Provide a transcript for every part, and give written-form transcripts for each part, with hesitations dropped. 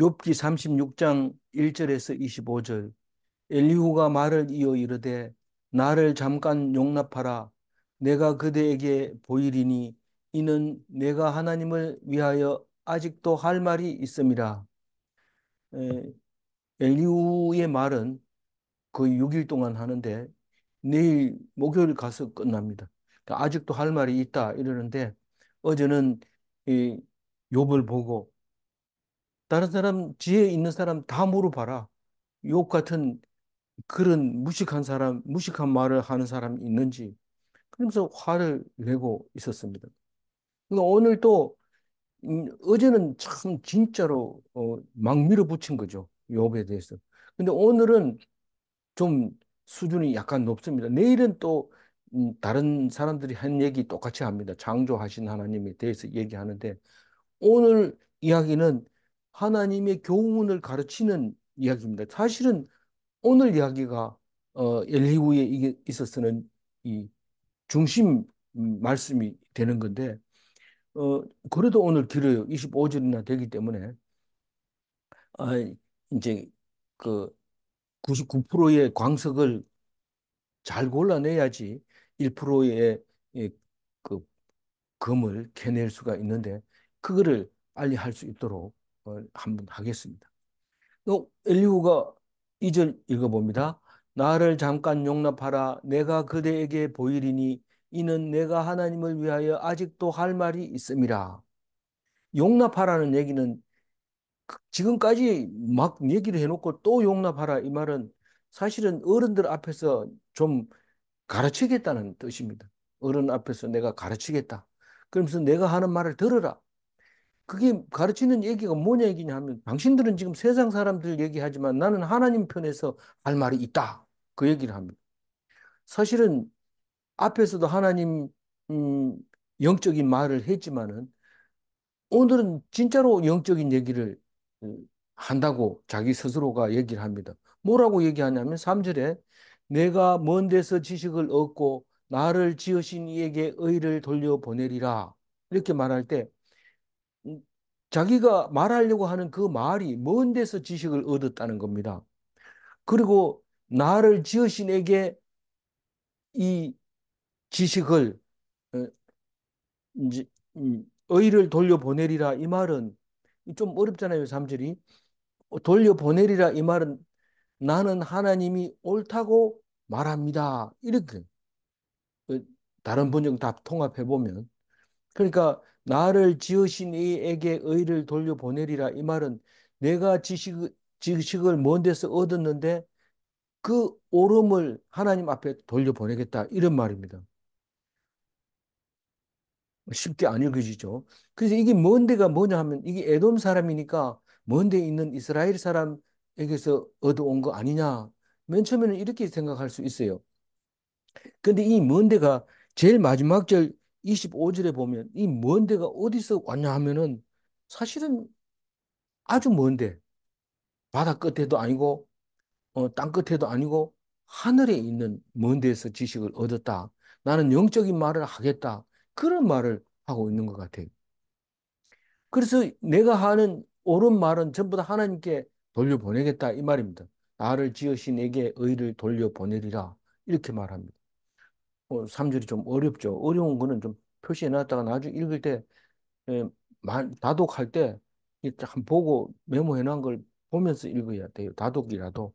욥기 36장 1절에서 25절. 엘리후가 말을 이어 이르되 나를 잠깐 용납하라. 내가 그대에게 보이리니 이는 내가 하나님을 위하여 아직도 할 말이 있음이라. 에, 엘리후의 말은 거의 6일 동안 하는데 내일 목요일 가서 끝납니다. 그러니까 아직도 할 말이 있다 이러는데 어제는 이 욥을 보고 다른 사람 지혜 있는 사람 다 물어봐라. 욥 같은 그런 무식한 사람, 무식한 말을 하는 사람이 있는지 그러면서 화를 내고 있었습니다. 그러니까 오늘 또 어제는 참 진짜로 막 밀어붙인 거죠. 욥에 대해서. 근데 오늘은 좀 수준이 약간 높습니다. 내일은 또 다른 사람들이 한 얘기 똑같이 합니다. 창조하신 하나님에 대해서 얘기하는데 오늘 이야기는 하나님의 교훈을 가르치는 이야기입니다. 사실은 오늘 이야기가 엘리후에 이게 있어서는 이 중심 말씀이 되는 건데 그래도 오늘 길어요. 25절이나 되기 때문에 아, 이제 그 99%의 광석을 잘 골라내야지 1%의 그 금을 캐낼 수가 있는데 그거를 빨리 할 수 있도록 한번 하겠습니다. 엘리후가 2절 읽어봅니다. 나를 잠깐 용납하라. 내가 그대에게 보이리니 이는 내가 하나님을 위하여 아직도 할 말이 있음이라. 용납하라는 얘기는 지금까지 막 얘기를 해놓고 또 용납하라 이 말은 사실은 어른들 앞에서 좀 가르치겠다는 뜻입니다. 어른 앞에서 내가 가르치겠다. 그러면서 내가 하는 말을 들으라. 그게 가르치는 얘기가 뭐냐 얘기냐 하면 당신들은 지금 세상 사람들 얘기하지만 나는 하나님 편에서 할 말이 있다. 그 얘기를 합니다. 사실은 앞에서도 하나님 음, 영적인 말을 했지만은 오늘은 진짜로 영적인 얘기를 한다고 자기 스스로가 얘기를 합니다. 뭐라고 얘기하냐면 3절에 내가 먼 데서 지식을 얻고 나를 지으신 이에게 의를 돌려보내리라. 이렇게 말할 때 음, 자기가 말하려고 하는 그 말이 먼 데서 지식을 얻었다는 겁니다. 그리고 나를 지으신 에게 이 지식을 어, 이제 의를 돌려보내리라 이 말은 좀 어렵잖아요. 3절이. 돌려보내리라 이 말은 나는 하나님이 옳다고 말합니다. 이렇게 어, 다른 번역 다 통합해 보면 그러니까 나를 지으신 이에게 의를 돌려보내리라 이 말은 내가 지식을 먼 데서 얻었는데 그 옳음을 하나님 앞에 돌려보내겠다 이런 말입니다. 쉽게 안 읽어지죠. 그래서 이게 먼 데가 뭐냐 하면 이게 에돔 사람이니까 먼 데 있는 이스라엘 사람에게서 얻어온 거 아니냐. 맨 처음에는 이렇게 생각할 수 있어요. 근데 이 먼 데가 제일 마지막 절 25절에 보면 이 먼 데가 어디서 왔냐 하면은 사실은 아주 먼데 바다 끝에도 아니고 땅 끝에도 아니고 하늘에 있는 먼 데서 지식을 얻었다. 나는 영적인 말을 하겠다. 그런 말을 하고 있는 것 같아요. 그래서 내가 하는 옳은 말은 전부 다 하나님께 돌려보내겠다 이 말입니다. 나를 지으신 내게 의를 돌려보내리라 이렇게 말합니다. 3절이 좀 어렵죠. 어려운 거는 좀 표시해 놨다가 나중에 읽을 때 예, 다독할 때 이렇게 한 보고 메모해 놓은 걸 보면서 읽어야 돼요. 다독이라도.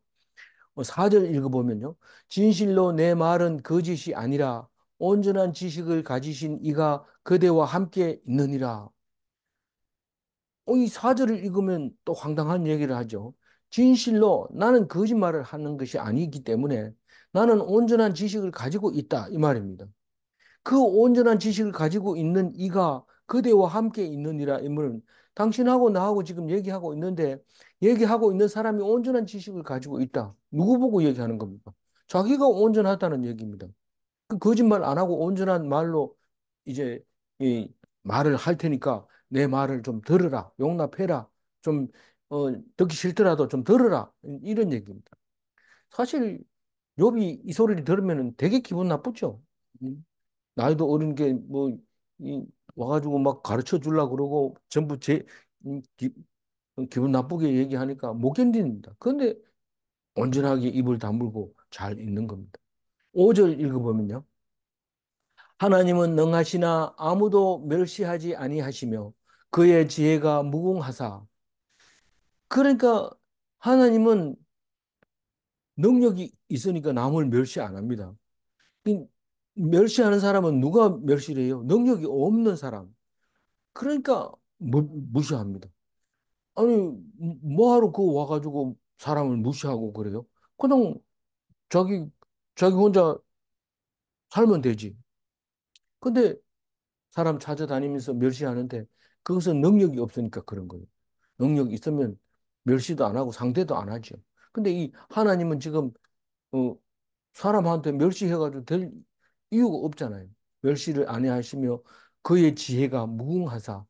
4절 읽어보면요. 진실로 내 말은 거짓이 아니라 온전한 지식을 가지신 이가 그대와 함께 있느니라. 이 4절을 읽으면 또 황당한 얘기를 하죠. 진실로 나는 거짓말을 하는 것이 아니기 때문에 나는 온전한 지식을 가지고 있다. 이 말입니다. 그 온전한 지식을 가지고 있는 이가 그대와 함께 있느니라. 이 말은 당신하고 나하고 지금 얘기하고 있는데 얘기하고 있는 사람이 온전한 지식을 가지고 있다. 누구 보고 얘기하는 겁니까? 자기가 온전하다는 얘기입니다. 그 거짓말 안 하고 온전한 말로 이제 이 말을 할 테니까 내 말을 좀 들으라, 용납해라, 좀 듣기 싫더라도 좀 들으라 이런 얘기입니다. 사실 욥이 이 소리를 들으면 되게 기분 나쁘죠. 음, 나이도 어린 게 뭐 와가지고 막 가르쳐 주려고 그러고 전부 기분 나쁘게 얘기하니까 못 견딥니다. 그런데 온전하게 입을 다물고 잘 있는 겁니다. 5절 읽어보면요. 하나님은 능하시나 아무도 멸시하지 아니하시며 그의 지혜가 무궁하사. 그러니까 하나님은 능력이 있으니까 남을 멸시 안 합니다. 이 멸시하는 사람은 누가 멸시를 해요? 능력이 없는 사람. 그러니까 무시합니다. 아니, 뭐하러 그 와가지고 사람을 무시하고 그래요? 그냥 자기, 자기 혼자 살면 되지. 근데 사람 찾아다니면서 멸시하는데 그것은 능력이 없으니까 그런 거예요. 능력이 있으면 멸시도 안 하고 상대도 안 하죠. 근데 이 하나님은 지금 어, 사람한테 멸시해가지고 될 이유가 없잖아요. 멸시를 안 하시며 그의 지혜가 무궁하사.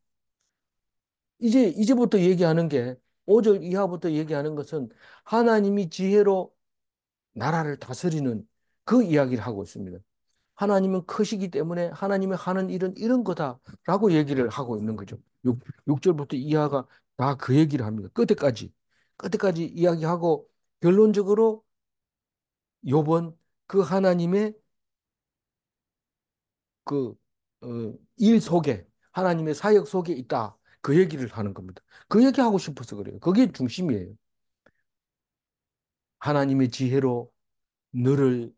이제부터 얘기하는 게 5절 이하부터 얘기하는 것은 하나님이 지혜로 나라를 다스리는 그 이야기를 하고 있습니다. 하나님은 크시기 때문에 하나님이 하는 일은 이런 거다라고 얘기를 하고 있는 거죠. 6절부터 이하가 다 그 얘기를 합니다. 끝에까지 이야기하고 결론적으로 요번 그 하나님의 그, 일 속에 하나님의 사역 속에 있다. 그 얘기를 하는 겁니다. 그 얘기하고 싶어서 그래요. 그게 중심이에요. 하나님의 지혜로 너를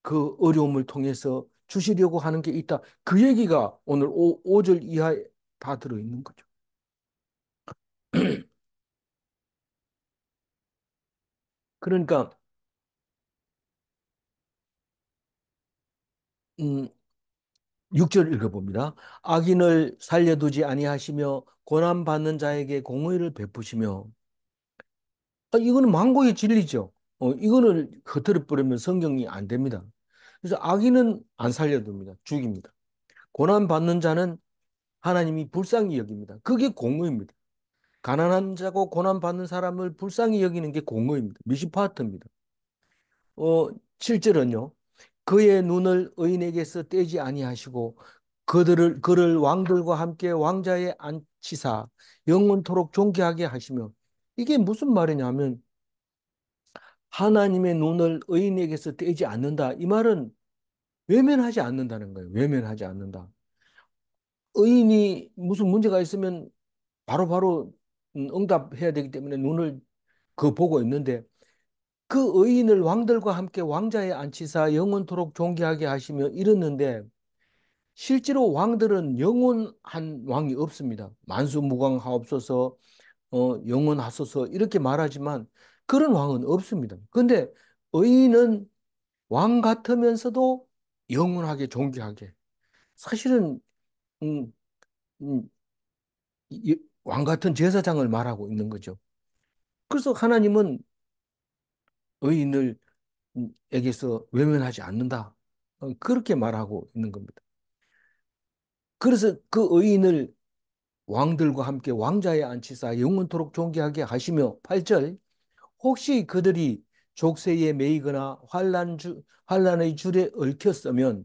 그 어려움을 통해서 주시려고 하는 게 있다. 그 얘기가 오늘 5절 이하에 다 들어있는 거죠. 그러니까, 음, 6절 읽어봅니다. 악인을 살려두지 아니하시며 고난받는 자에게 공의를 베푸시며. 이거는 망고의 진리죠. 이거는 흩트려 버리면 성경이 안 됩니다. 그래서 악인은 안 살려둡니다. 죽입니다. 고난받는 자는 하나님이 불쌍히 여깁니다. 그게 공의입니다. 가난한 자고 고난받는 사람을 불쌍히 여기는 게 공의입니다. 미시파트입니다. 7절은요. 그의 눈을 의인에게서 떼지 아니하시고 그를 왕들과 함께 왕자에 앉히사 영원토록 존귀하게 하시며. 이게 무슨 말이냐면 하나님의 눈을 의인에게서 떼지 않는다. 이 말은 외면하지 않는다는 거예요. 외면하지 않는다. 의인이 무슨 문제가 있으면 바로바로 응답해야 되기 때문에 눈을 그 보고 있는데 그 의인을 왕들과 함께 왕자에 앉히사 영원토록 존귀하게 하시며 이랬는데 실제로 왕들은 영원한 왕이 없습니다. 만수무강하옵소서, 영원하소서 이렇게 말하지만 그런 왕은 없습니다. 근데 의인은 왕 같으면서도 영원하게 존귀하게. 사실은 음, 음, 왕 같은 제사장을 말하고 있는 거죠. 그래서 하나님은 의인을 에게서 외면하지 않는다. 그렇게 말하고 있는 겁니다. 그래서 그 의인을 왕들과 함께 왕자에 앉히사 영원토록 존귀하게 하시며 8절 혹시 그들이 족쇄에 매이거나 환란의 줄에 얽혔으면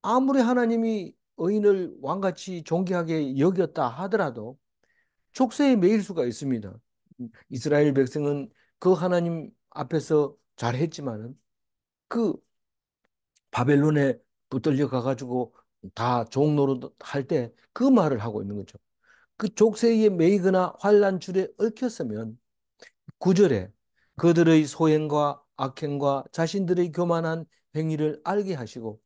아무리 하나님이 의인을 왕같이 존귀하게 여겼다 하더라도 족쇄에 매일 수가 있습니다. 이스라엘 백성은 그 하나님 앞에서 잘했지만은 그 바벨론에 붙들려 가가지고 다 종노릇 할 때 그 말을 하고 있는 거죠. 그 족쇄에 매이거나 환난 줄에 얽혔으면 9절에 그들의 소행과 악행과 자신들의 교만한 행위를 알게 하시고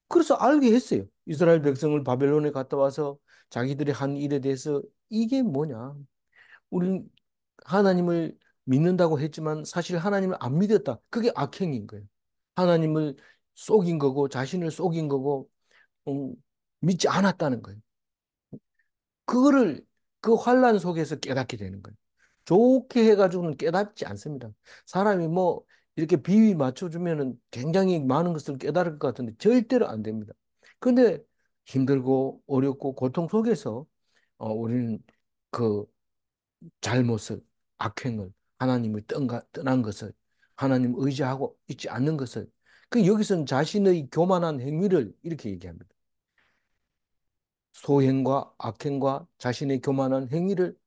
그래서 알게 했어요. 이스라엘 백성을 바벨론에 갔다 와서 자기들이 한 일에 대해서 이게 뭐냐? 우리는 하나님을 믿는다고 했지만 사실 하나님을 안 믿었다. 그게 악행인 거예요. 하나님을 속인 거고 자신을 속인 거고 음, 믿지 않았다는 거예요. 그거를 그 환란 속에서 깨닫게 되는 거예요. 좋게 해가지고는 깨닫지 않습니다. 사람이 뭐 이렇게 비위 맞춰주면은 굉장히 많은 것을 깨달을 것 같은데 절대로 안 됩니다. 근데 힘들고 어렵고 고통 속에서 우리는 그 잘못을, 악행을, 하나님을 떠난 것을, 하나님 의지하고 있지 않는 것을, 여기서는 자신의 교만한 행위를 이렇게 얘기합니다. 소행과 악행과 자신의 교만한 행위를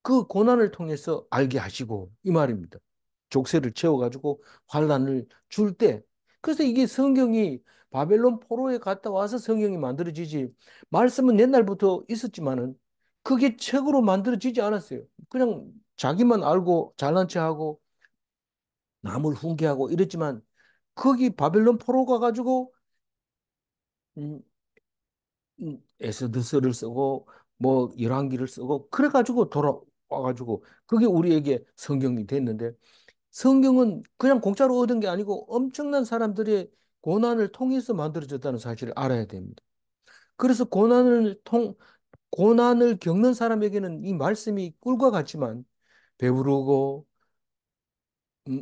그 고난을 통해서 알게 하시고 이 말입니다. 족쇄를 채워가지고 환란을 줄 때. 그래서 이게 성경이 바벨론 포로에 갔다 와서 성경이 만들어지지. 말씀은 옛날부터 있었지만은 그게 책으로 만들어지지 않았어요. 그냥 자기만 알고 잘난 체하고 남을 훈계하고 이랬지만 거기 바벨론 포로 가가지고 음, 에스더스를 쓰고 뭐 열왕기를 쓰고 그래가지고 돌아와가지고 그게 우리에게 성경이 됐는데 성경은 그냥 공짜로 얻은 게 아니고 엄청난 사람들의 고난을 통해서 만들어졌다는 사실을 알아야 됩니다. 그래서 고난을 겪는 사람에게는 이 말씀이 꿀과 같지만 배부르고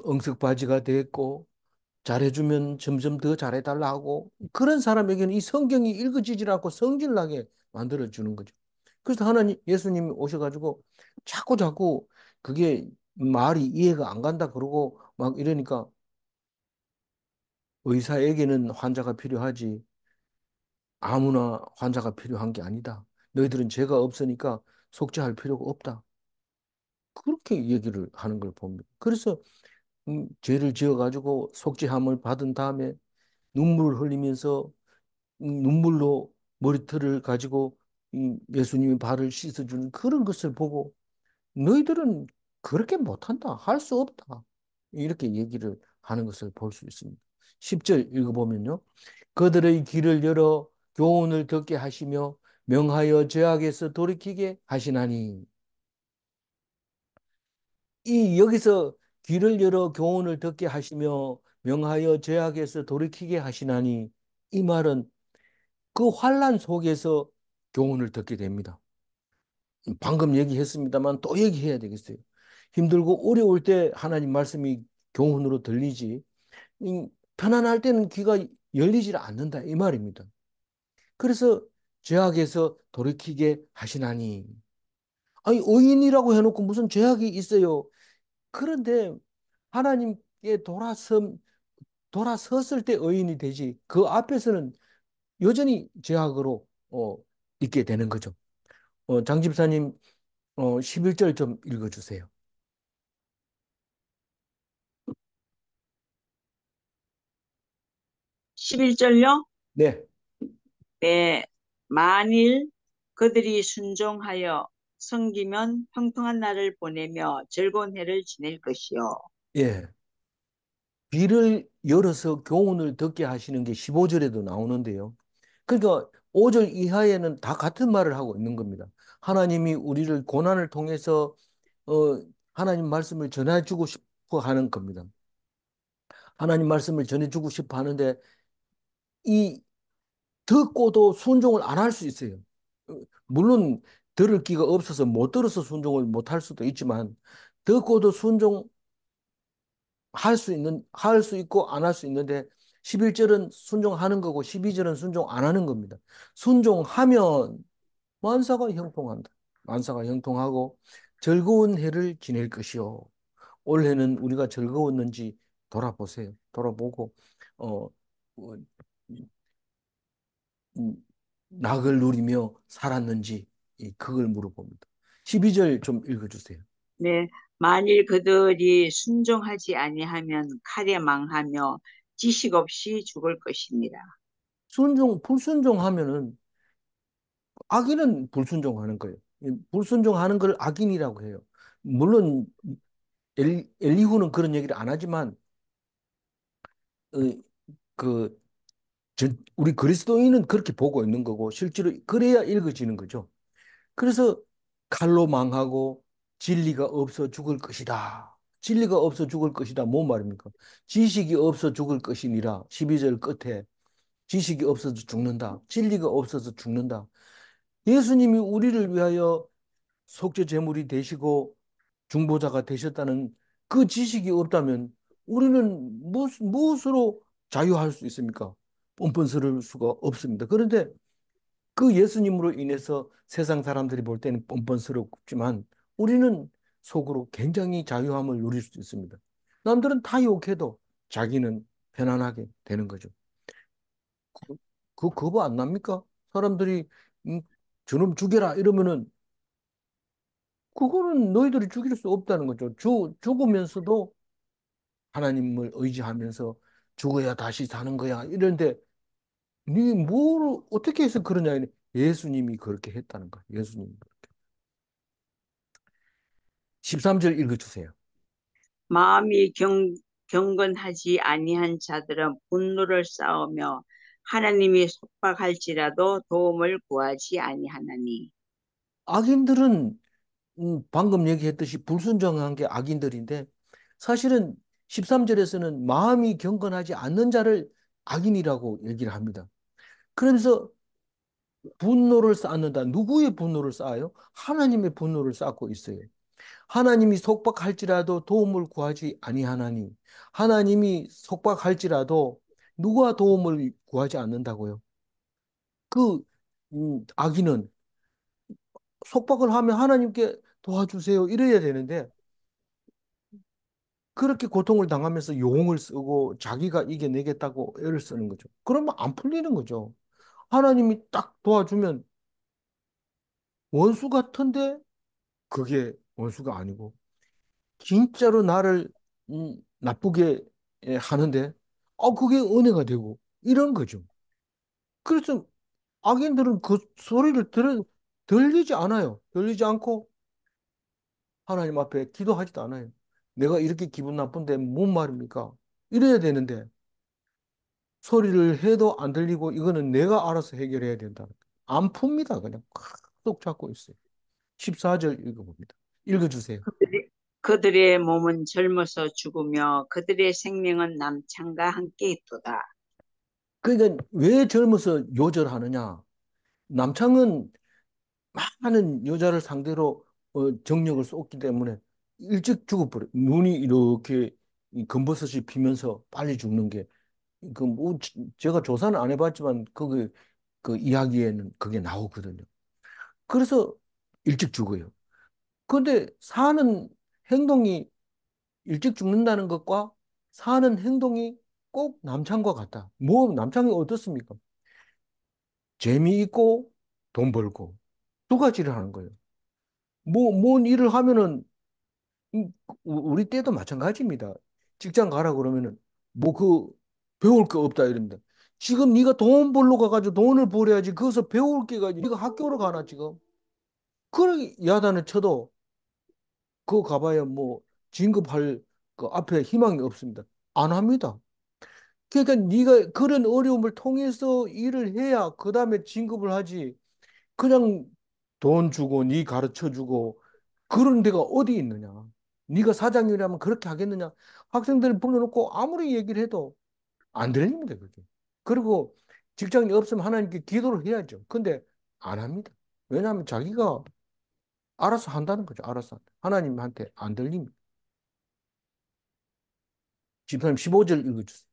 응석바지가 됐고 잘해주면 점점 더 잘해달라 하고 그런 사람에게는 이 성경이 읽어지질 않고 성질나게 만들어주는 거죠. 그래서 하나님, 예수님이 오셔가지고 자꾸 자꾸 그게 말이 이해가 안 간다 그러고 막 이러니까 의사에게는 환자가 필요하지 아무나 환자가 필요한 게 아니다. 너희들은 죄가 없으니까 속죄할 필요가 없다. 그렇게 얘기를 하는 걸 봅니다. 그래서 죄를 지어가지고 속죄함을 받은 다음에 눈물을 흘리면서 눈물로 머리털을 가지고 예수님의 발을 씻어주는 그런 것을 보고 너희들은 그렇게 못한다. 할 수 없다. 이렇게 얘기를 하는 것을 볼 수 있습니다. 10절 읽어보면요. 그들의 귀를 열어 교훈을 듣게 하시며 명하여 죄악에서 돌이키게 하시나니 이 여기서 귀를 열어 교훈을 듣게 하시며 명하여 죄악에서 돌이키게 하시나니 이 말은 그 환란 속에서 교훈을 듣게 됩니다. 방금 얘기했습니다만 또 얘기해야 되겠어요. 힘들고 어려울 때 하나님 말씀이 교훈으로 들리지 편안할 때는 귀가 열리질 않는다 이 말입니다. 그래서 죄악에서 돌이키게 하시나니 아니 의인이라고 해놓고 무슨 죄악이 있어요. 그런데 하나님께 돌아섰을 때 의인이 되지 그 앞에서는 여전히 죄악으로 있게 되는 거죠. 장 집사님 11절 좀 읽어주세요. 11절요? 네, 네, 만일 그들이 순종하여 섬기면 평평한 날을 보내며 즐거운 해를 지낼 것이요. 예. 귀를 열어서 교훈을 듣게 하시는 게 15절에도 나오는데요. 그러니까 5절 이하에는 다 같은 말을 하고 있는 겁니다. 하나님이 우리를 고난을 통해서 어, 하나님 말씀을 전해주고 싶어 하는 겁니다. 하나님 말씀을 전해주고 싶어 하는데 이 듣고도 순종을 안 할 수 있어요. 어, 물론 들을 기가 없어서 못 들어서 순종을 못 할 수도 있지만 듣고도 할 수 있고 안 할 수 있는데 11절은 순종하는 거고 12절은 순종 안 하는 겁니다. 순종하면 만사가 형통한다. 만사가 형통하고 즐거운 해를 지낼 것이요. 올해는 우리가 즐거웠는지 돌아보세요. 돌아보고 어, 어, 음, 낙을 누리며 살았는지 그걸 물어봅니다. 12절 좀 읽어주세요. 네, 만일 그들이 순종하지 아니하면 칼에 망하며 지식 없이 죽을 것입니다. 불순종하면은 악인은 불순종하는 거예요. 불순종하는 걸 악인이라고 해요. 물론 엘리후는 그런 얘기를 안 하지만 어, 그 우리 그리스도인은 그렇게 보고 있는 거고 실제로 그래야 읽어지는 거죠. 그래서 칼로 망하고 진리가 없어 죽을 것이다. 진리가 없어 죽을 것이다. 뭔 말입니까? 지식이 없어 죽을 것이니라. 12절 끝에 지식이 없어서 죽는다. 진리가 없어서 죽는다. 예수님이 우리를 위하여 속죄 제물이 되시고 중보자가 되셨다는 그 지식이 없다면 우리는 무엇으로 자유할 수 있습니까? 뻔뻔스러울 수가 없습니다. 그런데 그 예수님으로 인해서 세상 사람들이 볼 때는 뻔뻔스럽지만 우리는 속으로 굉장히 자유함을 누릴 수 있습니다. 남들은 다 욕해도 자기는 편안하게 되는 거죠. 그 거부 안 납니까? 사람들이 음, 저놈 죽여라 이러면은 그거는 너희들이 죽일 수 없다는 거죠. 죽으면서도 하나님을 의지하면서 죽어야 다시 사는 거야. 이런데 네 뭘 어떻게 해서 그러냐. 예수님이 그렇게 했다는 거야. 예수님이. 13절 읽어주세요. 마음이 경건하지 아니한 자들은 분노를 쌓으며 하나님이 속박할지라도 도움을 구하지 아니하나니. 악인들은 방금 얘기했듯이 불순종한 게 악인들인데 사실은 13절에서는 마음이 경건하지 않는 자를 악인이라고 얘기를 합니다. 그러면서 분노를 쌓는다. 누구의 분노를 쌓아요? 하나님의 분노를 쌓고 있어요. 하나님이 속박할지라도 도움을 구하지 아니하나니 하나님이 속박할지라도 누가 도움을 구하지 않는다고요? 그 악인은 속박을 하면 하나님께 도와주세요 이래야 되는데 그렇게 고통을 당하면서 용을 쓰고 자기가 이겨내겠다고 애를 쓰는 거죠. 그러면 안 풀리는 거죠. 하나님이 딱 도와주면 원수 같은데 그게 원수가 아니고 진짜로 나를 나쁘게 하는데 그게 은혜가 되고 이런 거죠. 그래서 악인들은 그 소리를 들리지 않아요. 들리지 않고 하나님 앞에 기도하지도 않아요. 내가 이렇게 기분 나쁜데 뭔 말입니까? 이래야 되는데 소리를 해도 안 들리고 이거는 내가 알아서 해결해야 된다. 안 풉니다. 그냥 쏙 잡고 있어요. 14절 읽어봅니다. 읽어주세요. 그들의 몸은 젊어서 죽으며 그들의 생명은 남창과 함께 있도다. 그러니까 왜 젊어서 요절하느냐? 남창은 많은 여자를 상대로 정력을 쏟기 때문에 일찍 죽어버려. 눈이 이렇게 이 검버섯이 피면서 빨리 죽는 게, 그 뭐, 제가 조사는 안 해봤지만, 그 이야기에는 그게 나오거든요. 그래서 일찍 죽어요. 근데 사는 행동이 일찍 죽는다는 것과 사는 행동이 꼭 남창과 같다. 뭐, 남창이 어떻습니까? 재미있고 돈 벌고 두 가지를 하는 거예요. 뭔 일을 하면은 우리 때도 마찬가지입니다. 직장 가라 그러면은 뭐 배울 게 없다 이럽니다. 지금 네가 돈 벌러 가가지고 돈을 벌어야지 거기서 배울 게가 네가 학교로 가나 지금. 그런 야단을 쳐도 그거 가봐야 뭐 진급할 그 앞에 희망이 없습니다. 안 합니다. 그러니까 네가 그런 어려움을 통해서 일을 해야 그 다음에 진급을 하지. 그냥 돈 주고 네 가르쳐 주고 그런 데가 어디 있느냐. 네가 사장이라면 그렇게 하겠느냐. 학생들을 불러놓고 아무리 얘기를 해도 안 들립니다, 그게. 그리고 직장이 없으면 하나님께 기도를 해야죠. 근데 안 합니다. 왜냐하면 자기가 알아서 한다는 거죠. 알아서. 하나님한테 안 들립니다. 집사님 15절 읽어주세요.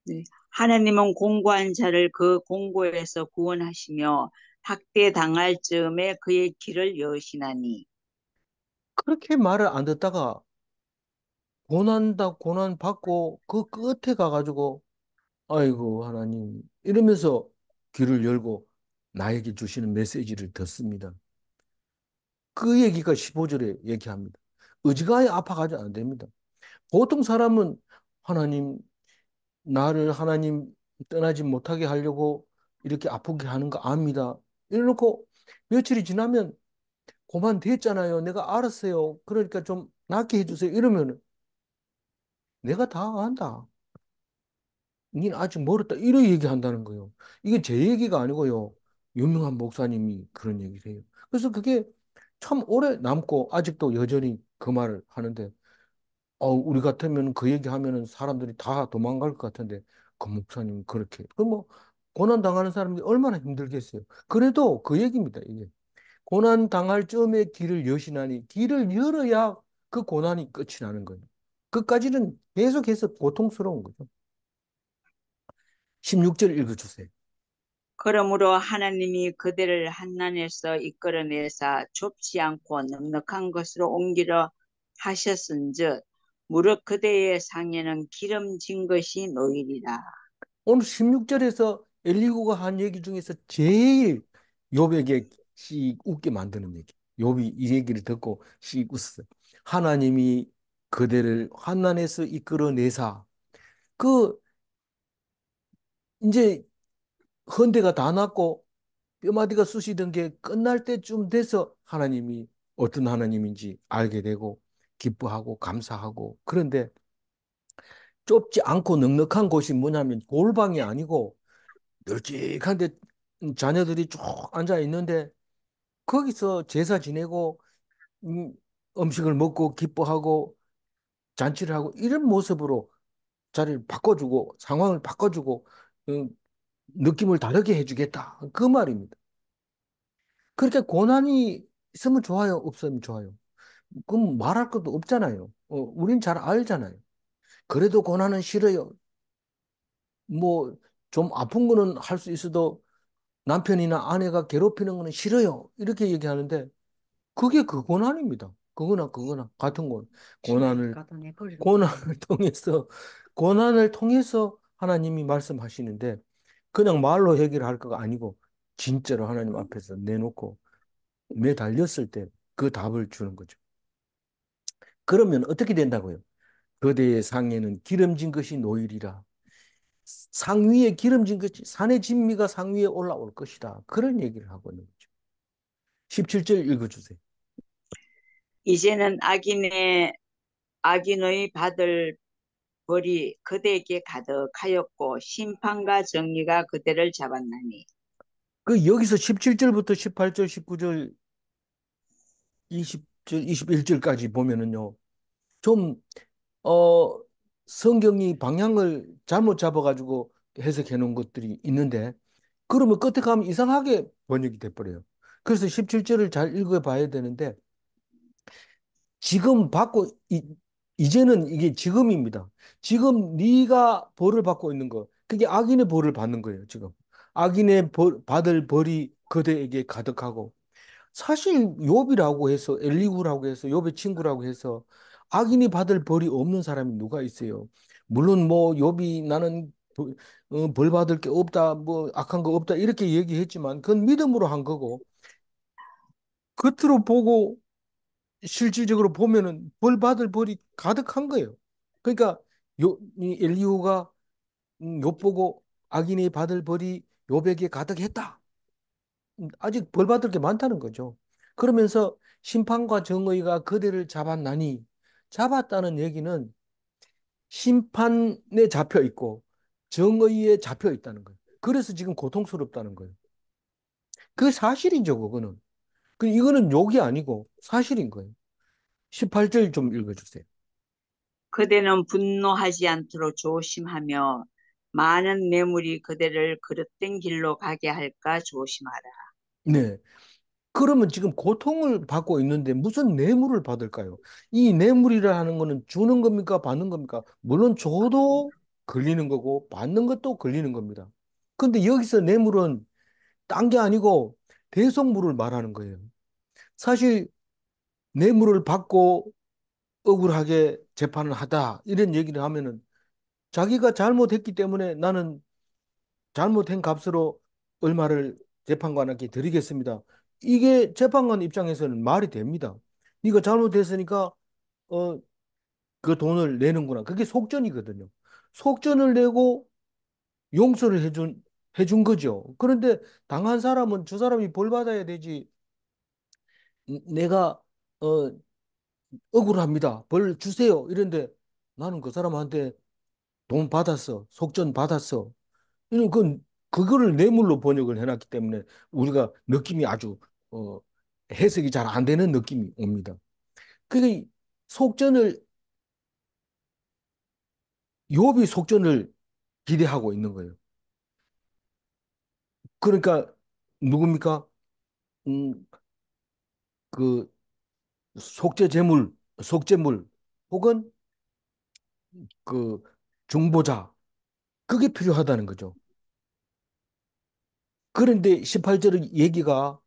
네. 하나님은 공고한 자를 그 공고에서 구원하시며 학대 당할 즈음에 그의 길을 여시나니. 그렇게 말을 안 듣다가 고난 받고 그 끝에 가가지고 아이고, 하나님. 이러면서 귀를 열고 나에게 주시는 메시지를 듣습니다. 그 얘기가 15절에 얘기합니다. 의지가 아파가지고 안 됩니다. 보통 사람은 하나님, 나를 하나님 떠나지 못하게 하려고 이렇게 아프게 하는 거 압니다. 이래놓고 며칠이 지나면 고만 됐잖아요. 내가 알았어요. 그러니까 좀 낫게 해주세요. 이러면 내가 다 안다. 니는 아직 멀었다. 이런 얘기 한다는 거예요. 이게 제 얘기가 아니고요. 유명한 목사님이 그런 얘기를 해요. 그래서 그게 참 오래 남고 아직도 여전히 그 말을 하는데, 우리 같으면 그 얘기 하면은 사람들이 다 도망갈 것 같은데, 그 목사님 그렇게. 그 뭐, 고난 당하는 사람들이 얼마나 힘들겠어요. 그래도 그 얘기입니다, 이게. 고난 당할 쯤에 길을 여시나니, 길을 열어야 그 고난이 끝이 나는 거예요. 그까지는 계속해서 고통스러운 거죠. 16절 읽어주세요. 그러므로 하나님이 그들을 한난에서 이끌어내사 좁지 않고 넉넉한 것으로 옮기려 하셨은즉 무릇 그대의 상에는 기름진 것이 놓이리라. 오늘 16절에서 엘리후가 한 얘기 중에서 제일 욥에게 씩 웃게 만드는 얘기. 욥이 이 얘기를 듣고 씩 웃었어요. 하나님이 그대를 환난에서 이끌어내사 그 이제 헌대가 다 났고 뼈마디가 쑤시던 게 끝날 때쯤 돼서 하나님이 어떤 하나님인지 알게 되고 기뻐하고 감사하고 그런데 좁지 않고 넉넉한 곳이 뭐냐면 골방이 아니고 널찍한데 자녀들이 쭉 앉아 있는데 거기서 제사 지내고 음, 음식을 먹고 기뻐하고 잔치를 하고 이런 모습으로 자리를 바꿔주고 상황을 바꿔주고 음, 느낌을 다르게 해주겠다. 그 말입니다. 그렇게 고난이 있으면 좋아요, 없으면 좋아요. 그럼 말할 것도 없잖아요. 우린 잘 알잖아요. 그래도 고난은 싫어요. 뭐 좀 아픈 거는 할 수 있어도 남편이나 아내가 괴롭히는 거는 싫어요. 이렇게 얘기하는데 그게 그 고난입니다. 그거나 같은 건 고난을 고난을 통해서 고난을 통해서 하나님이 말씀하시는데 그냥 말로 해결할 거가 아니고 진짜로 하나님 앞에서 내놓고 매달렸을 때 그 답을 주는 거죠. 그러면 어떻게 된다고요? 그대의 상에는 기름진 것이 놓이리라. 상 위에 기름진 것이 산의 진미가 상 위에 올라올 것이다. 그런 얘기를 하고 있는 거죠. 17절 읽어주세요. 이제는 악인의 받을 벌이 그대에게 가득하였고 심판과 정의가 그대를 잡았나니. 그 여기서 17절부터 18절, 19절, 20절, 21절까지 보면은요. 좀 어, 성경이 방향을 잘못 잡아가지고 해석해 놓은 것들이 있는데 그러면 끝에 가면 이상하게 번역이 돼버려요. 그래서 17절을 잘 읽어봐야 되는데 지금 받고 이제는 이게 지금입니다. 지금 네가 벌을 받고 있는 거 그게 악인의 벌을 받는 거예요. 지금 악인의 받을 벌이 그대에게 가득하고 사실 욥이라고 해서 엘리후라고 해서 욥의 친구라고 해서 악인이 받을 벌이 없는 사람이 누가 있어요? 물론 뭐 욥이 나는 벌 받을 게 없다 뭐 악한 거 없다 이렇게 얘기했지만 그건 믿음으로 한 거고 겉으로 보고 실질적으로 보면은 벌 받을 벌이 가득한 거예요. 그러니까 이 엘리후가 욥 보고 악인이 받을 벌이 욥에게 가득했다. 아직 벌 받을 게 많다는 거죠. 그러면서 심판과 정의가 그대를 잡았나니 잡았다는 얘기는 심판에 잡혀 있고 정의에 잡혀 있다는 거예요. 그래서 지금 고통스럽다는 거예요. 그 사실이죠, 그거는. 이거는 욕이 아니고 사실인 거예요. 18절 좀 읽어주세요. 그대는 분노하지 않도록 조심하며 많은 뇌물이 그대를 그릇된 길로 가게 할까 조심하라. 네. 그러면 지금 고통을 받고 있는데 무슨 뇌물을 받을까요? 이 뇌물이라 하는 거는 주는 겁니까? 받는 겁니까? 물론 줘도 걸리는 거고 받는 것도 걸리는 겁니다. 근데 여기서 뇌물은 딴 게 아니고 대속물을 말하는 거예요. 사실 뇌물을 받고 억울하게 재판을 하다 이런 얘기를 하면은 자기가 잘못했기 때문에 나는 잘못한 값으로 얼마를 재판관에게 드리겠습니다. 이게 재판관 입장에서는 말이 됩니다. 네가 잘못했으니까 어, 그 돈을 내는구나. 그게 속전이거든요. 속전을 내고 용서를 해준 거죠. 그런데 당한 사람은 저 사람이 벌 받아야 되지. 내가 어, 억울합니다. 벌 주세요. 이런데 나는 그 사람한테 돈 받았어. 속전 받았어. 그거를 뇌물로 번역을 해놨기 때문에 우리가 느낌이 아주 어, 해석이 잘 안 되는 느낌이 옵니다. 그게 속전을 욥이 속전을 기대하고 있는 거예요. 그러니까 누굽니까? 음, 그 속죄 제물, 속죄물 혹은 그 중보자 그게 필요하다는 거죠. 그런데 18절 얘기가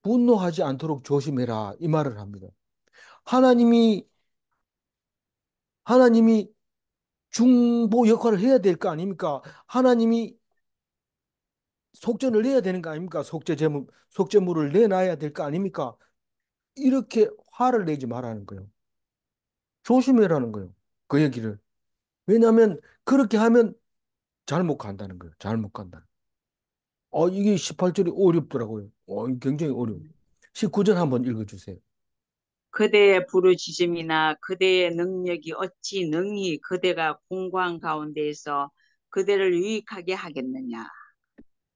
분노하지 않도록 조심해라 이 말을 합니다. 하나님이 하나님이 중보 역할을 해야 될 거 아닙니까? 하나님이 속전을 내야 되는 거 아닙니까? 속죄물을 내놔야 될 거 아닙니까? 이렇게 화를 내지 말라는 거예요. 조심해라는 거예요. 그 얘기를. 왜냐하면 그렇게 하면 잘못 간다는 거예요. 잘못 간다. 이게 18절이 어렵더라고요. 굉장히 어려워요. 19절 한번 읽어주세요. 그대의 부르짖음이나 그대의 능력이 어찌 능히 그대가 공고한 가운데에서 그대를 유익하게 하겠느냐.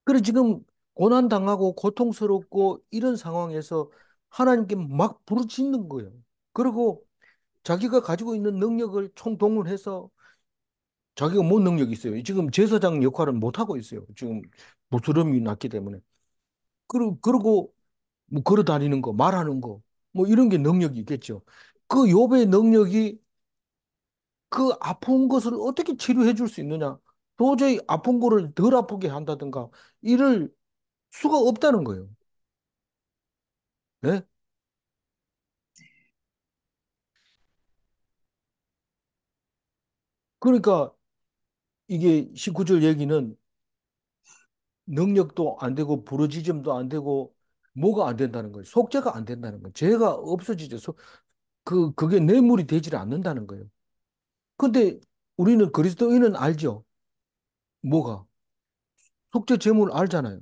그래, 지금 고난당하고 고통스럽고 이런 상황에서 하나님께 막 부르짖는 거예요. 그리고 자기가 가지고 있는 능력을 총동원해서 자기가 뭔 능력이 있어요. 지금 제사장 역할은 못 하고 있어요. 지금 부스럼이 났기 때문에. 그리고 뭐 걸어 다니는 거, 말하는 거, 뭐 이런 게 능력이 있겠죠. 그 욥의 능력이 그 아픈 것을 어떻게 치료해 줄 수 있느냐? 도저히 아픈 거를 덜 아프게 한다든가 이럴 수가 없다는 거예요. 예? 그러니까 이게 19절 얘기는 능력도 안 되고 부르짖음도 안 되고 뭐가 안 된다는 거예요. 속죄가 안 된다는 거예요. 죄가 없어지죠. 그게 뇌물이 되질 않는다는 거예요. 근데 우리는 그리스도인은 알죠. 뭐가? 속죄 제물 알잖아요.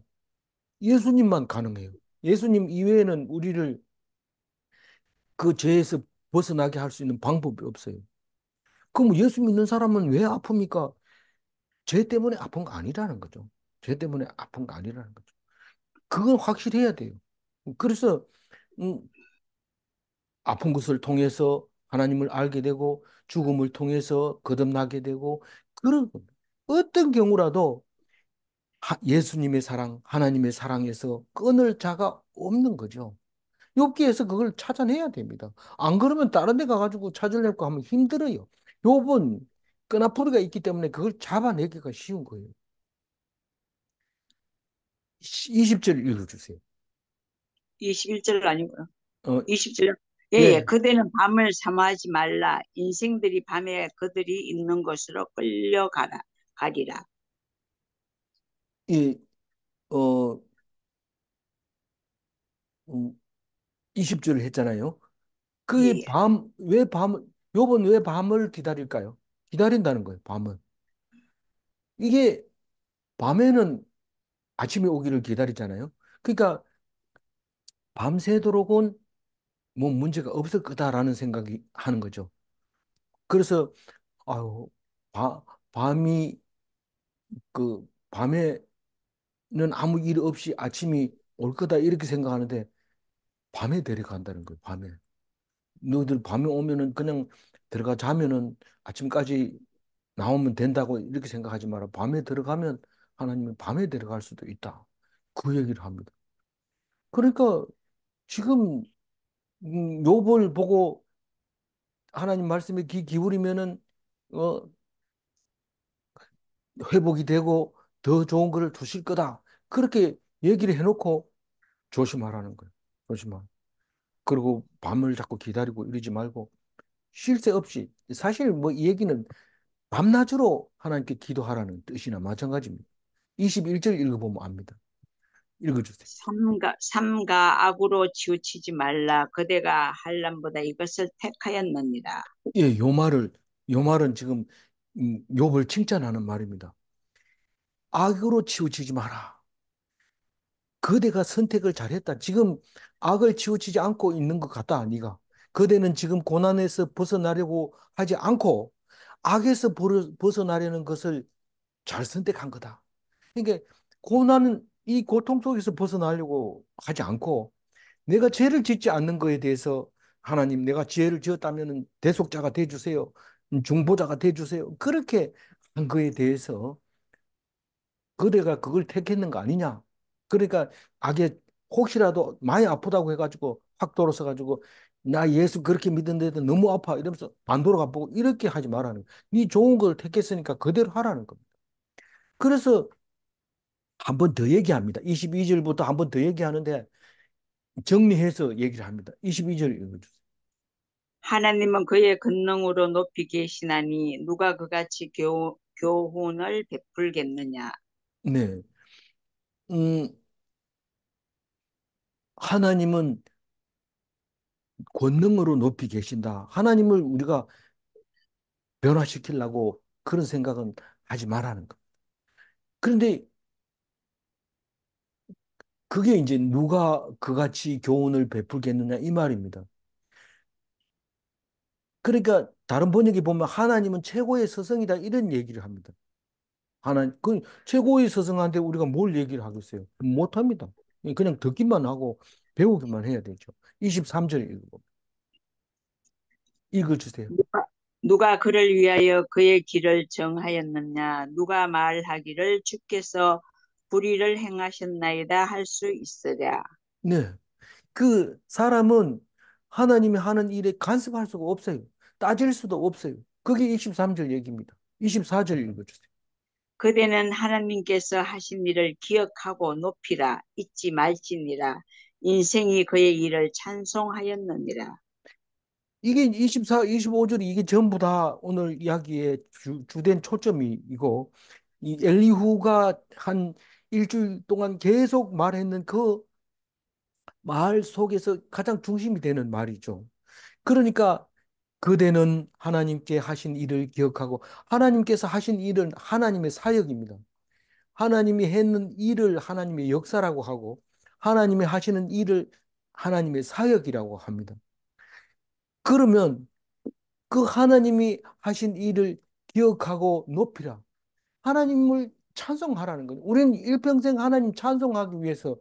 예수님만 가능해요. 예수님 이외에는 우리를 그 죄에서 벗어나게 할 수 있는 방법이 없어요. 그럼 예수 믿는 사람은 왜 아픕니까? 죄 때문에 아픈 거 아니라는 거죠. 죄 때문에 아픈 거 아니라는 거죠. 그건 확실해야 돼요. 그래서 음, 아픈 것을 통해서 하나님을 알게 되고 죽음을 통해서 거듭나게 되고 그런 겁니다. 어떤 경우라도 예수님의 사랑, 하나님의 사랑에서 끊을 자가 없는 거죠. 욥기에서 그걸 찾아내야 됩니다. 안 그러면 다른 데 가가지고 찾으려고 하면 힘들어요. 욥은 끈아풀이가 있기 때문에 그걸 잡아내기가 쉬운 거예요. 20절 읽어주세요. 21절 아니고요. 어, 20절. 예, 예. 예, 그대는 밤을 삼하지 말라. 인생들이 밤에 그들이 있는 곳으로 끌려가라. 가리라. 이, 어, 20절 했잖아요. 예, 그게 예. 욥은 왜 밤을 기다릴까요? 기다린다는 거예요, 밤은. 이게 밤에는 아침이 오기를 기다리잖아요. 그러니까 밤새도록은 뭐 문제가 없을 거다라는 생각이 하는 거죠. 그래서 아유, 바, 밤이 밤에는 아무 일 없이 아침이 올 거다 이렇게 생각하는데 밤에 데려간다는 거예요. 밤에. 너희들 밤에 오면은 그냥 들어가 자면은 아침까지 나오면 된다고 이렇게 생각하지 마라. 밤에 들어가면 하나님은 밤에 들어갈 수도 있다. 그 얘기를 합니다. 그러니까 지금 욥을 보고 하나님 말씀에 귀 기울이면은 어, 회복이 되고 더 좋은 것을 주실 거다. 그렇게 얘기를 해놓고 조심하라는 거예요. 조심하. 그리고 밤을 자꾸 기다리고 이러지 말고 쉴 새 없이 사실 뭐 이 얘기는 밤낮으로 하나님께 기도하라는 뜻이나 마찬가지입니다. 21절 읽어보면 압니다. 읽어주세요. 삼가 악으로 치우치지 말라. 그대가 한람보다 이것을 택하였느니라. 예, 요 말은 지금 욥을 칭찬하는 말입니다. 악으로 치우치지 마라. 그대가 선택을 잘했다. 지금 악을 치우치지 않고 있는 것 같다, 네가. 그대는 지금 고난에서 벗어나려고 하지 않고 악에서 벗어나려는 것을 잘 선택한 거다. 그러니까 고난은 이 고통 속에서 벗어나려고 하지 않고 내가 죄를 짓지 않는 거에 대해서 하나님 내가 죄를 지었다면 대속자가 돼 주세요. 중보자가 돼 주세요. 그렇게 한 거에 대해서 그대가 그걸 택했는 거 아니냐. 그러니까 악에 혹시라도 많이 아프다고 해가지고 확 돌아서 가지고 나 예수 그렇게 믿는데도 너무 아파 이러면서 안 돌아가 보고 이렇게 하지 말라는 거예요. 네 좋은 걸 택했으니까 그대로 하라는 겁니다. 그래서 한 번 더 얘기합니다. 22절부터 한 번 더 얘기하는데 정리해서 얘기를 합니다. 22절 읽어주세요. 하나님은 그의 권능으로 높이 계시나니 누가 그같이 교훈을 베풀겠느냐. 네. 음, 하나님은 권능으로 높이 계신다. 하나님을 우리가 변화시키려고 그런 생각은 하지 말라는 거. 그런데 그게 이제 누가 그같이 교훈을 베풀겠느냐 이 말입니다. 그러니까 다른 번역에 보면 하나님은 최고의 스승이다 이런 얘기를 합니다. 하나님 그 최고의 스승한테 우리가 뭘 얘기를 하겠어요? 못 합니다. 그냥 듣기만 하고 배우기만 해야 되죠. 23절 읽어주세요. 누가 그를 위하여 그의 길을 정하였느냐? 누가 말하기를 주께서 불의를 행하셨나이다 할 수 있으랴. 네. 그 사람은 하나님이 하는 일에 간섭할 수가 없어요. 따질 수도 없어요. 그게 23절 얘기입니다. 24절 읽어주세요. 그대는 하나님께서 하신 일을 기억하고 높이라. 잊지 말지니라. 인생이 그의 일을 찬송하였느니라. 이게 24, 25절이 이게 전부 다 오늘 이야기의 주된 초점이 이거 이 엘리후가 한 일주일 동안 계속 말했는 그 말 속에서 가장 중심이 되는 말이죠. 그러니까 그대는 하나님께 하신 일을 기억하고 하나님께서 하신 일은 하나님의 사역입니다. 하나님이 했는 일을 하나님의 역사라고 하고 하나님이 하시는 일을 하나님의 사역이라고 합니다. 그러면 그 하나님이 하신 일을 기억하고 높이라. 하나님을 찬송하라는 거죠. 우리는 일평생 하나님 찬송하기 위해서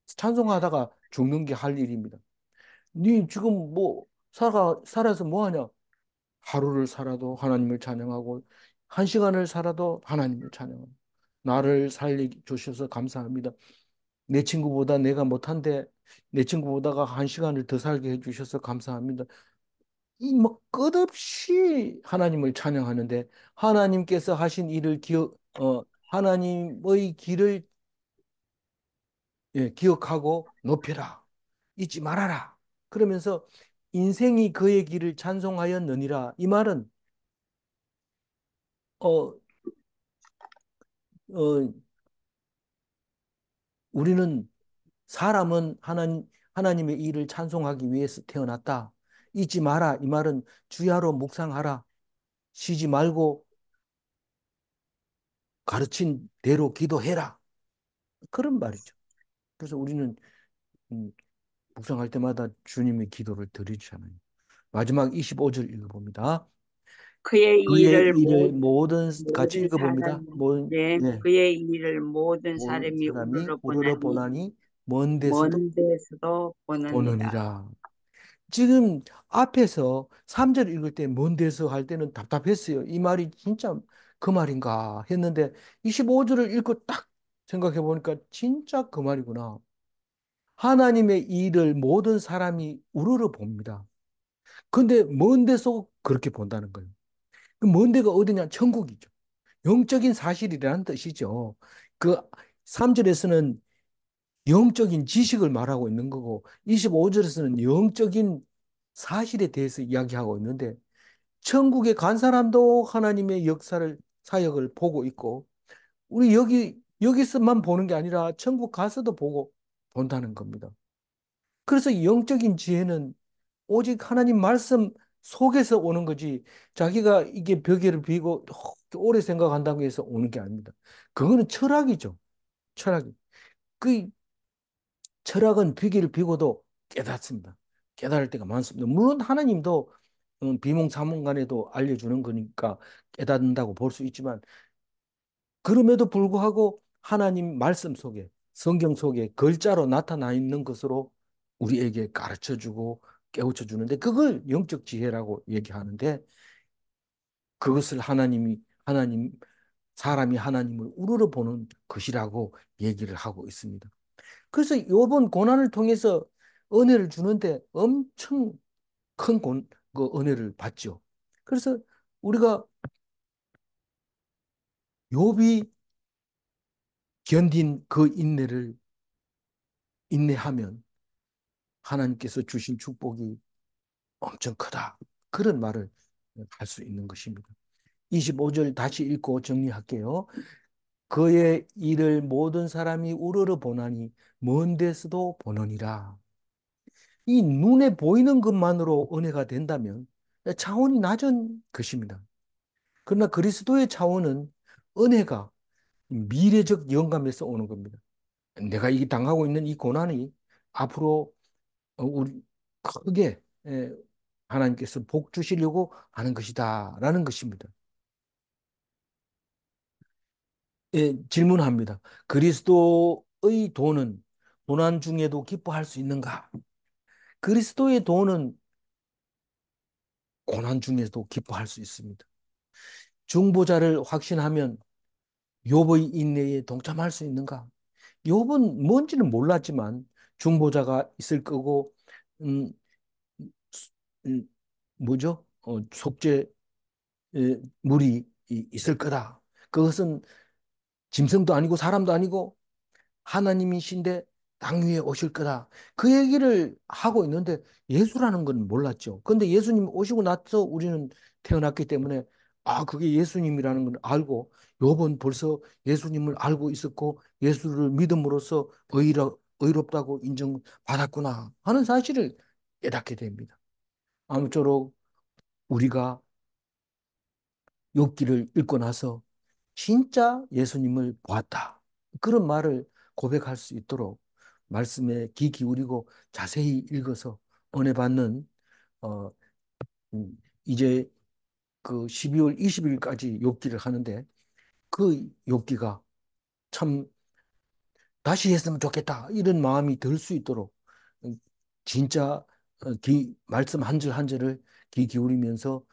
찬송하다가 죽는 게 할 일입니다. 네 지금 뭐 살아서 뭐 하냐? 하루를 살아도 하나님을 찬양하고 한 시간을 살아도 하나님을 찬양하고 나를 살리 주셔서 감사합니다. 내 친구보다 내가 못한데 내 친구보다가 한 시간을 더 살게 해주셔서 감사합니다. 이 뭐 끝없이 하나님을 찬양하는데 하나님께서 하신 일을 하나님의 길을 기억하고 높여라. 잊지 말아라. 그러면서 인생이 그의 길을 찬송하였느니라. 이 말은 어, 어, 우리는 사람은 하나님의 일을 찬송하기 위해서 태어났다. 잊지 마라. 이 말은 주야로 묵상하라. 쉬지 말고 가르친 대로 기도해라. 그런 말이죠. 그래서 우리는 음, 묵상할 때마다 주님의 기도를 드리잖아요. 마지막 25절 읽어봅니다. 그의 그의 일을 일을 모든 같이 모든 읽어봅니다. 네, 예, 그의 일을 모든 모든 사람이 사람이 우러러 우러러 보나니 보나니 먼 데서도 먼 데서도 보느니라. 보느니라. 지금 앞에서 3절 읽을 때 먼 데서 할 때는 답답했어요. 이 말이 진짜 그 말인가 했는데 25절을 읽고 딱 생각해 보니까 진짜 그 말이구나. 하나님의 일을 모든 사람이 우러러 봅니다. 근데 먼 데서 그렇게 본다는 거예요. 그 먼 데가 어디냐? 천국이죠. 영적인 사실이라는 뜻이죠. 그 3절에서는 영적인 지식을 말하고 있는 거고 25절에서는 영적인 사실에 대해서 이야기하고 있는데 천국에 간 사람도 하나님의 역사를 사역을 보고 있고 우리 여기서만 보는 게 아니라 천국 가서도 보고 본다는 겁니다. 그래서 영적인 지혜는 오직 하나님 말씀 속에서 오는 거지 자기가 이게 벽에를 비고 오래 생각한다고 해서 오는 게 아닙니다. 그거는 철학이죠. 철학이. 그 철학은 비기를 비고도 깨닫습니다. 깨달을 때가 많습니다. 물론 하나님도 비몽사몽간에도 알려주는 거니까 깨닫는다고 볼 수 있지만 그럼에도 불구하고 하나님 말씀 속에 성경 속에 글자로 나타나 있는 것으로 우리에게 가르쳐 주고 깨우쳐 주는데 그걸 영적 지혜라고 얘기하는데 그것을 하나님 사람이 하나님을 우러러 보는 것이라고 얘기를 하고 있습니다. 그래서 이번 고난을 통해서 은혜를 주는데 엄청 그 은혜를 받죠. 그래서 우리가 욥이 견딘 그 인내하면 하나님께서 주신 축복이 엄청 크다. 그런 말을 할 수 있는 것입니다. 25절 다시 읽고 정리할게요. 그의 일을 모든 사람이 우러러 보나니 먼 데서도 보느니라. 이 눈에 보이는 것만으로 은혜가 된다면 차원이 낮은 것입니다. 그러나 그리스도의 차원은 은혜가 미래적 영감에서 오는 겁니다. 내가 이 당하고 있는 이 고난이 앞으로 우리 크게 하나님께서 복 주시려고 하는 것이다라는 것입니다. 질문합니다. 그리스도의 돈은 고난 중에도 기뻐할 수 있는가? 그리스도의 돈은 고난 중에도 기뻐할 수 있습니다. 중보자를 확신하면 욥의 인내에 동참할 수 있는가? 욥은 뭔지는 몰랐지만 중보자가 있을 거고 음, 음, 뭐죠? 속죄 물이 있을 거다. 그것은 짐승도 아니고 사람도 아니고 하나님이신데 땅 위에 오실 거다. 그 얘기를 하고 있는데 예수라는 건 몰랐죠. 근데 예수님 오시고 나서 우리는 태어났기 때문에 그게 예수님이라는 걸 알고 요번 벌써 예수님을 알고 있었고 예수를 믿음으로써 의롭다고 인정받았구나 하는 사실을 깨닫게 됩니다. 아무쪼록 우리가 욥기를 읽고 나서 진짜 예수님을 보았다. 그런 말을 고백할 수 있도록 말씀에 귀 기울이고 자세히 읽어서 은혜 받는 어 이제 그 12월 20일까지 욥기를 하는데 그 욥기가 참 다시 했으면 좋겠다 이런 마음이 들 수 있도록 진짜 말씀 한 절 한 절을 귀 기울이면서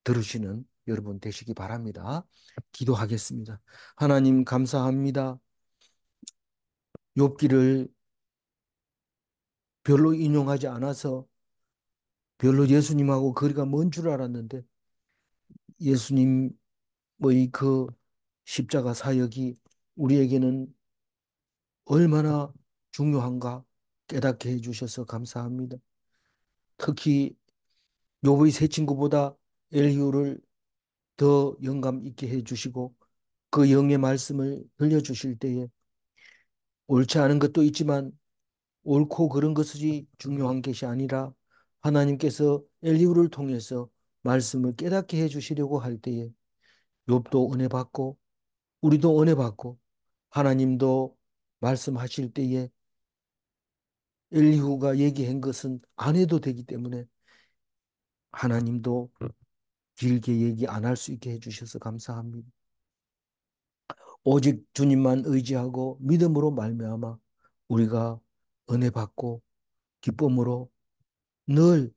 들으시는 여러분 되시기 바랍니다. 기도하겠습니다. 하나님 감사합니다. 욥기를 별로 인용하지 않아서 별로 예수님하고 거리가 먼 줄 알았는데 예수님의 그 십자가 사역이 우리에게는 얼마나 중요한가 깨닫게 해주셔서 감사합니다. 특히 욥의 세 친구보다 엘리후를 더 영감 있게 해주시고 그 영의 말씀을 들려주실 때에 옳지 않은 것도 있지만 옳고 그른 것이 중요한 것이 아니라 하나님께서 엘리후를 통해서 말씀을 깨닫게 해주시려고 할 때에 욥도 은혜 받고 우리도 은혜 받고 하나님도 말씀하실 때에 엘리후가 얘기한 것은 안 해도 되기 때문에 하나님도 길게 얘기 안 할 수 있게 해주셔서 감사합니다. 오직 주님만 의지하고 믿음으로 말미암아 우리가 은혜 받고 기쁨으로 늘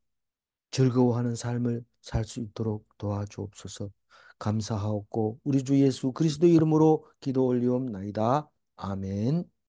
즐거워하는 삶을 살 수 있도록 도와주옵소서. 감사하옵고 우리 주 예수 그리스도 이름으로 기도 올리옵나이다. 아멘.